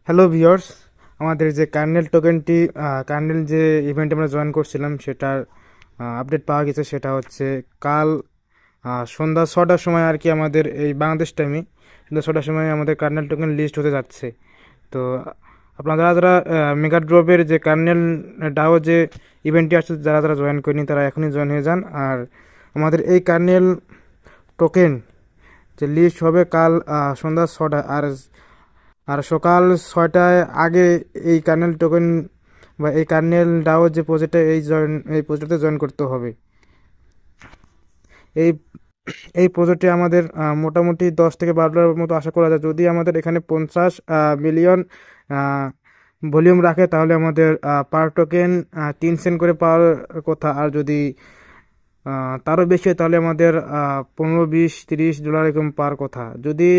Hello viewers, আমাদের যে kernel টোকেনটি kernel যে ইভেন্টে আমরা জয়েন করছিলাম সেটার আপডেট পাওয়া গেছে। সেটা হচ্ছে কাল সন্ধ্যা 6টার সময় আর কি, আমাদের এই বাংলাদেশ টাইমে সন্ধ্যা 6টার সময় আমাদের কার্নেল টোকেন লিস্ট হতে যাচ্ছে। তো আপনারা যারা যারা মেগা ড্রপের যে কার্নেল ডাও যে ইভেন্টটি আসছে, যারা যারা জয়েন করেনি তারা এখনই জয়েন হয়ে যান। আর আমাদের এই কার্নেল টোকেন যে লিস্ট হবে কাল সন্ধ্যা 6টা, আর আর সকাল 6টায় আগে এই কার্নেল টোকেন বা এই কার্নেল ডাও যে প্রজেক্টে এই প্রজেক্টে জয়েন করতে হবে। এই এই প্রজেক্টে আমাদের মোটামুটি 10 থেকে 12টার মতো আশা করা যায়। যদি আমাদের এখানে 50 মিলিয়ন ভলিউম রাখে তাহলে আমাদের পার টোকেন 3 সেন্ট করে পাওয়ার কথা। আর যদি তারও বেশি হয় তাহলে আমাদের 15, 20, 30 ডলার এরকম পার কথা। যদি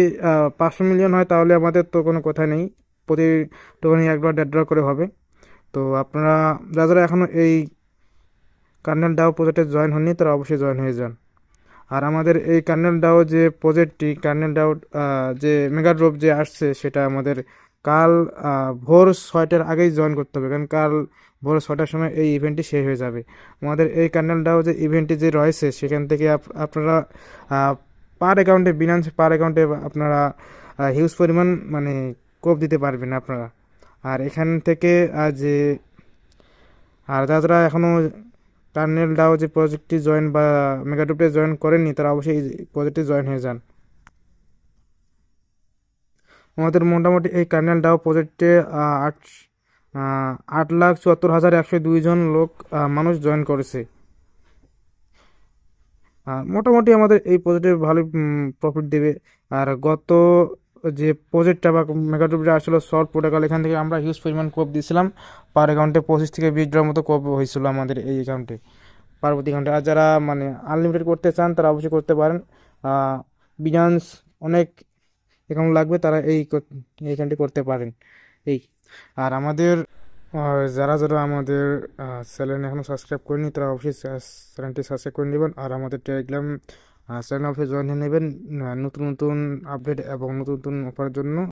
500 মিলিয়ন হয় তাহলে আমাদের তো কোনো কথা নেই, প্রতি টোকেনই $1, $1.5 করে হবে। তো আপনারা যারা যারা এখনও এই কার্নেল ডাও প্রজেক্টে জয়েন হননি তারা অবশ্যই জয়েন হয়ে যান। আর আমাদের এই কার্নেল ডাও যে প্রজেক্টটি, কার্নেল ডাও যে মেগা ড্রপ যে আসছে সেটা আমাদের কাল ভোর 6টার আগেই জয়েন করতে হবে, কারণ কাল ভোর 6টার সময় এই ইভেন্টটি শেষ হয়ে যাবে। আমাদের এই কার্নেল ডাও যে ইভেন্টটি যে রয়েছে সেখান থেকে আপনারা পার অ্যাকাউন্টে, বিনান্স পার অ্যাকাউন্টে আপনারা হিউজ পরিমাণ মানে কোপ দিতে পারবেন আপনারা। আর এখান থেকে যে আর যারা যারা এখনও কার্নেল ডাও যে প্রজেক্টটি জয়েন বা মেগাডুপে জয়েন করেননি তারা অবশ্যই এই প্রজেক্টে জয়েন হয়ে যান। আমাদের মোটামুটি এই কার্নেল ডাও প্রজেক্টে আট 8,74,102 জন লোক মানুষ জয়েন করেছে। মোটামুটি আমাদের এই প্রজেক্টে ভালো প্রফিট দেবে। আর গত যে প্রজেক্টটা বা মেগাডুপটা আসলে সল্ট প্রোটোকল, এখান থেকে আমরা হিউজ পরিমাণ কোপ দিয়েছিলাম। পার অ্যাকাউন্টে 25 থেকে 20 ডলার মতো কোপ হয়েছিল আমাদের এই অ্যাকাউন্টে, পার্বতী অ্যাকাউন্টে। আর যারা মানে আনলিমিটেড করতে চান তারা অবশ্যই করতে পারেন। বিনান্স অনেক অ্যাকাউন্ট লাগবে, তারা এইখানটি করতে পারেন। এই আর আমাদের যারা যারা আমাদের চ্যানেল এখনও সাবস্ক্রাইব করেনি তারা অবশ্যই চ্যানেলটি সাবস্ক্রাইব করে নেবেন। আর আমাদের টেলিগ্রাম চ্যানেল অবশ্যই জয়েন হয়ে নেবেন নতুন নতুন আপডেট এবং নতুন নতুন অফারের জন্য।